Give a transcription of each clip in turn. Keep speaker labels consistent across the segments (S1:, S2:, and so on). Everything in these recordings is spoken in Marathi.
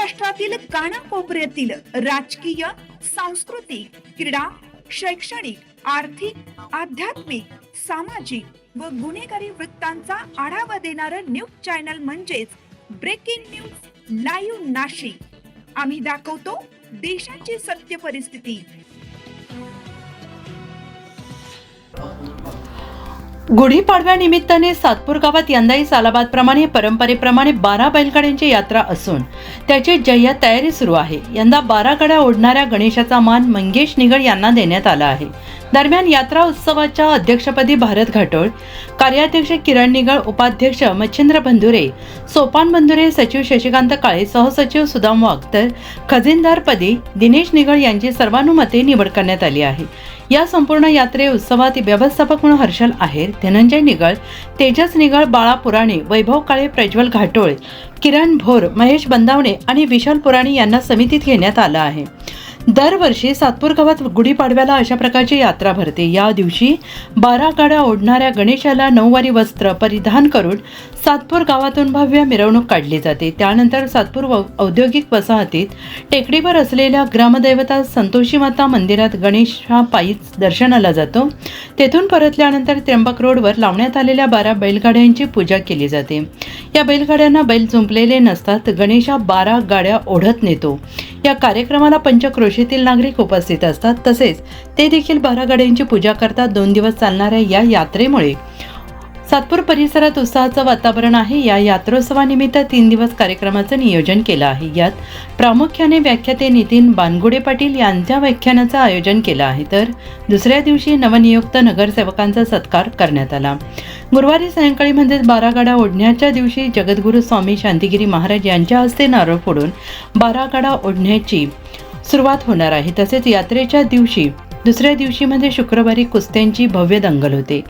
S1: महाराष्ट्रातील कानाकोपऱ्यातील राजकीय, सांस्कृतिक, क्रीडा, शैक्षणिक, आर्थिक, आध्यात्मिक, सामाजिक व गुन्हेगारी वृत्तांचा आढावा देणारं न्यूज चॅनल म्हणजेच ब्रेकिंग न्यूज लाईव्ह नाशिक। आम्ही दाखवतो देशाची सत्य परिस्थिती।
S2: गुढीपाडव्यानिमित्ताने सातपूर गावात यंदाही सालाबादप्रमाणे परंपरेप्रमाणे 12 बैलगाड्यांची यात्रा असून त्याची जय्यत तयारी सुरू आहे। यंदा 12 गाड्या ओढणाऱ्या गणेशाचा मान मंगेश निगड यांना देण्यात आला आहे। दरम्यान यात्रा उत्सवाच्या अध्यक्षपदी भारत घाटोळ, कार्याध्यक्ष किरण निगड, उपाध्यक्ष मच्छिंद्र बंधुरे, सोपान बंधुरे, सचिव शशिकांत काळे, सहसचिव सुदाम वाघ तर खजिनदारपदी दिनेश निगड यांची सर्वानुमते निवड करण्यात आली आहे। या संपूर्ण यात्रे उत्सवात व्यवस्थापक म्हणून हर्षल आहेर, धनंजय निगड, तेजस निगड, बाळा पुराणे, वैभव काळे, प्रज्वल घाटोळ, किरण भोर, महेश बंदावणे आणि विशाल पुराणे यांना समितीत घेण्यात आलं आहे। दरवर्षी सातपूर गावात गुढीपाडव्याला अशा प्रकारची यात्रा भरते। या दिवशी 12 गाड्या ओढणाऱ्या गणेशाला नऊवारी वस्त्र परिधान करून सातपूर गावातून भव्य मिरवणूक काढली जाते। त्यानंतर सातपूर औद्योगिक वसाहतीत टेकडीवर असलेल्या ग्रामदैवता संतोषी माता मंदिरात गणेश हा पायीच दर्शनाला जातो। तेथून परतल्यानंतर त्र्यंबक रोडवर लावण्यात आलेल्या 12 बैलगाड्यांची पूजा केली जाते। या बैलगाड्यांना बैल जुंपलेले नसतात। गणेश हा 12 गाड्या ओढत नेतो। या कार्यक्रमाला पंचक्रोशीतील नागरिक उपस्थित असतात, तसेच ते देखील 12 गाड्यांची पूजा करतात। 2 दिवस चालणाऱ्या या यात्रेमुळे सातपूर परिसरात उत्साहाचं वातावरण आहे। या यात्रोत्सवानिमित्त 3 दिवस कार्यक्रमाचं नियोजन केलं आहे। यात प्रामुख्याने व्याख्याते नितीन बानगुडे पाटील यांच्या व्याख्यानाचं आयोजन केलं आहे, तर दुसऱ्या दिवशी नवनियुक्त नगरसेवकांचा सत्कार करण्यात आला। गुरुवारी सायंकाळी म्हणजेच 12 गाड्या ओढण्याच्या दिवशी जगद्गुरू स्वामी शांतिगिरी महाराज यांच्या हस्ते नारळ फोडून 12 गाड्या ओढण्याची सुरुवात होणार आहे। तसेच यात्रेच्या दिवशी दुसऱ्या दिवशी म्हणजे शुक्रवारी कुस्त्यांची भव्य दंगल होते।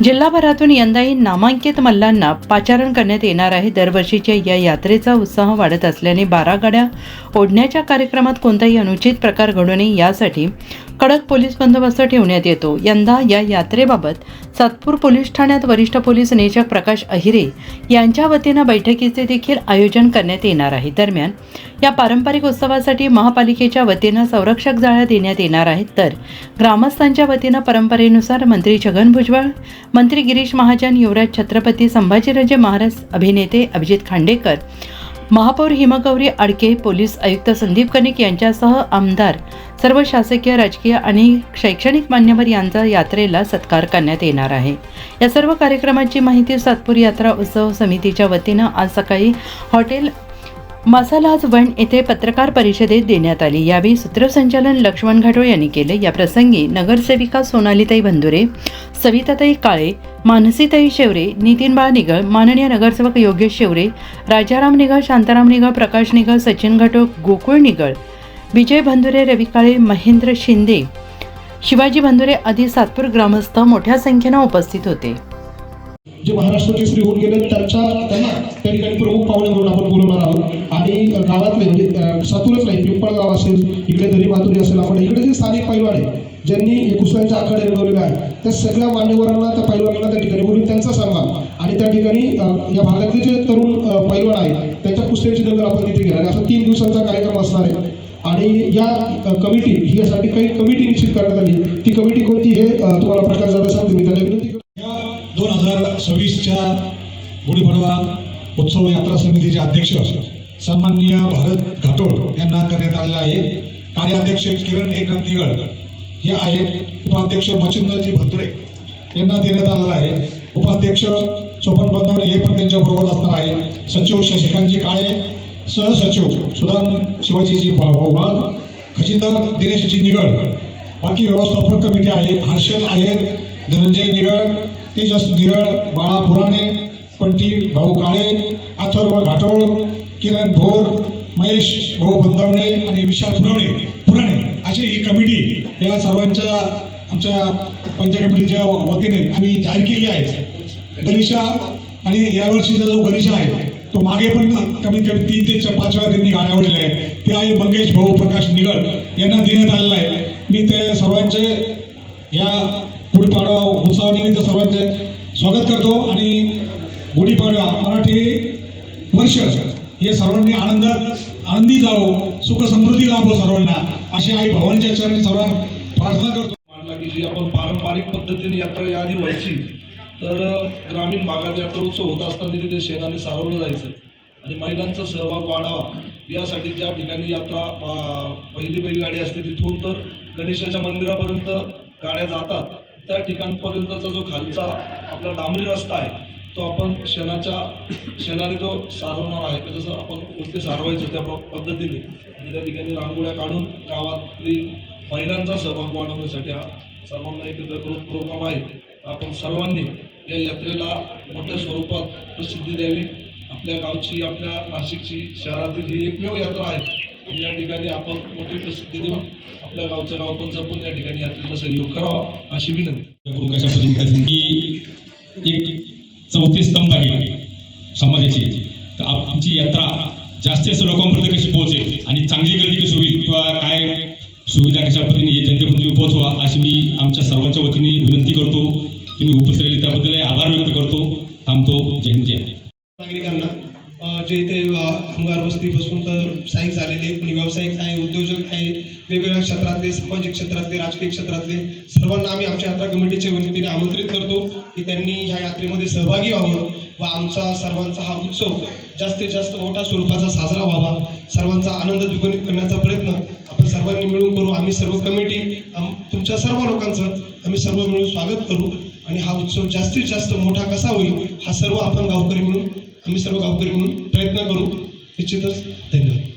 S2: जिल्हाभरातून यंदाही नामांकित मल्लांना पाचारण करण्यात येणार आहे। दरवर्षीच्या या यात्रेचा उत्साह वाढत असल्याने 12 गाड्या ओढण्याच्या कार्यक्रमात कोणताही अनुचित प्रकार घडू नये यासाठी कडक पोलीस बंदोबस्त ठेवण्यात येतो। यंदा या यात्रेबाबत सातपूर पोलीस ठाण्यात वरिष्ठ पोलीस निरीक्षक प्रकाश अहिरे यांच्या वतीनं बैठकीचे देखील आयोजन करण्यात येणार आहे। दरम्यान या पारंपरिक उत्सवासाठी महापालिकेच्या वतीनं संरक्षक जाळ्या देण्यात येणार आहेत, तर ग्रामस्थांच्या वतीनं परंपरेनुसार मंत्री छगन भुजबळ, मंत्री गिरीश महाजन, युवराज छत्रपती संभाजीराजे महाराज, अभिनेते अभिजित खांडेकर, महापौर हिमगौरी आडके, पोलीस आयुक्त संदीप कनिक यांच्यासह आमदार, सर्व शासकीय, राजकीय आणि शैक्षणिक मान्यवर यांचा यात्रेला सत्कार करण्यात येणार आहे। या सर्व कार्यक्रमाची माहिती सातपूर यात्रा उत्सव समितीच्या वतीनं आज सकाळी हॉटेल मसालाज वन येथे पत्रकार परिषदेत देण्यात आली। यावेळी सूत्रसंचालन लक्ष्मण घाटोळ यांनी केले। या प्रसंगी नगरसेविका सोनालीताई बंधुरे, सविताताई काळे, मानसीताई शेवरे, नितीन बाळ निगळ, माननीय नगरसेवक योगेश शेवरे, राजाराम निगळ, शांताराम निगळ, प्रकाश निगळ, सचिन घाटोळ, गोकुळ निगळ, विजय बंधुरे, रवी काळे, महेंद्र शिंदे, शिवाजी बंधुरे आदी सातपूर ग्रामस्थ मोठ्या संख्येनं उपस्थित होते।
S3: जे महाराष्ट्र केसरी होऊन गेले त्यांना त्या ठिकाणी प्रमुख पाहुणे म्हणून आपण बोलवणार आहोत। आणि गावातले म्हणजे सातूरच नाही, पिंपळगाव असेल, इकडे दरी मातुरी असेल, आपण इकडे जे स्थानिक पैलवान आहे ज्यांनी कुस्त्यांच्या आखाडे रंगवलेले आहे त्या सगळ्या मान्यवरांना, त्या पैलवानांना त्या ठिकाणी बोलून त्यांचा सन्मान आणि त्या ठिकाणी या भागातले जे तरुण पैलवान आहेत त्यांच्या कुस्त्यांची दंगल आपण तिथे घेणार आहे। असा 3 दिवसांचा कार्यक्रम असणार आहे। आणि या कमिटी ही यासाठी काही कमिटी निश्चित करण्यात आली। ती कमिटी कोणती हे तुम्हाला प्रकाश दादा सांगतो। मी त्याला विनंती
S4: 2026च्या गुढीपाडवा उत्सव यात्रा समितीचे अध्यक्ष सन्माननीय भारत घाटोळ यांना करण्यात आलेला आहे। कार्याध्यक्ष किरण एकनाथ निगड हे आहेत। उपाध्यक्ष मच्छिंद्रजी बंधुरे यांना देण्यात आलेला आहे। उपाध्यक्ष सोपान बंधुरे हे पण त्यांच्या बरोबर असणार आहे। सचिव शशिकांतजी काळे, सहसचिव सुदाम शिवाजीजी वाघ, खजिनदार दिनेशजी निगड, बाकी व्यवस्थापक कमिटी आहे हर्षल आहेर, धनंजय निगड, तेजस निगड, बाळा पुराणे, पंटी भाऊ काळे, अथर्व घाटोळ, किरण भोर, महेश भाऊ बंदावणे आणि विशाल पुराणे अशी ही कमिटी या सर्वांच्या आमच्या पंचायत कमिटीच्या वतीने आम्ही जाहीर केली आहे। गणेशा आणि यावर्षीचा जो गणेशा आहे तो मागे पण कमीत कमी 3 ते 5 वेळा त्यांनी गाड्या ओढलेल्या आहे। ते आहे मंगेश भाऊ प्रकाश निगड यांना देण्यात आलेला आहे। मी ते सर्वांचे या गुढीपाडवा उत्सवानिमित्त सर्वांचे स्वागत करतो आणि गुढीपाडवा मराठी वर्ष हे सर्वांनी आनंदी जावो, सुख समृद्धी लाभो सर्वांना, अशी आई भवानीच्या चरणी सर्वांना प्रार्थना करतो.
S3: मानला की जी आपण पारंपरिक पद्धतीने यात्रा याआधी व्हायची, तर ग्रामीण भागात यात्रा उत्सव होत असताना तिथे शेणाने सारवलं जायचं आणि महिलांचा सहभाग वाढावा यासाठी ज्या ठिकाणी यात्रा पहिली बैलगाडी असते तिथून तर गणेशाच्या मंदिरापर्यंत गाड्या जातात, त्या ठिकाणपर्यंतचा जो खालचा आपला डांबरी रस्ता आहे तो आपण शेणाने जो सारवणार आहे, तर जसं आपण उलटे सारवायचं त्या पद्धतीने आणि त्या ठिकाणी रांगोळ्या काढून गावातली महिलांचा सहभाग वाढवण्यासाठी हा सर्वांना एकत्र करून प्रोग्राम आहे. आपण सर्वांनी या यात्रेला मोठ्या स्वरूपात प्रसिद्धी द्यावी. आपल्या गावची, आपल्या नाशिकची, शहरातील ही एकमेव यात्रा आहे आणि या ठिकाणी आपण मोठी प्रसिद्धी देऊन आपल्या गावचं गाव पण जपून या ठिकाणी यात्रेला सहयोग करावा अशी विनंती.
S5: कशा पद्धतीने ही एक चौथे स्तंभ आहे समाजाची, तर आमची यात्रा जास्तीत लोकांपर्यंत कशी पोहोचेल आणि चांगली गर्दी कशी होईल किंवा काय सुविधा कशा पद्धतीने जनतेपर्यंत पोहोचवा अशी मी आमच्या सर्वांच्या वतीने विनंती करतो. तुम्ही उपस्थित राहिले त्याबद्दल आभार व्यक्त करतो. थांबतो. जय हिंद, जय महाराष्ट्र.
S6: नागरिकांना जे इथे कामगार वस्तीपासून तर स्थायिक झालेले, कोणी व्यावसायिक आहे, उद्योजक आहे, वेगवेगळ्या क्षेत्रातले, सामाजिक क्षेत्रातले, राजकीय क्षेत्रातले सर्वांना आम्ही आमच्या यात्रा कमिटीच्या वतीने आमंत्रित करतो की त्यांनी ह्या यात्रेमध्ये सहभागी व्हावं व आमचा सर्वांचा हा उत्सव जास्तीत जास्त मोठ्या स्वरूपाचा साजरा व्हावा. सर्वांचा आनंद द्विगुणित करण्याचा प्रयत्न आपण सर्वांनी मिळून करू. आम्ही सर्व कमिटी तुमच्या सर्व लोकांचं आम्ही सर्व मिळून स्वागत करू आणि हा उत्सव जास्तीत जास्त मोठा कसा होईल हा सर्व आपण गावकरी म्हणून आम्ही सर्व गावकरी म्हणून प्रयत्न करू. निश्चितच. धन्यवाद.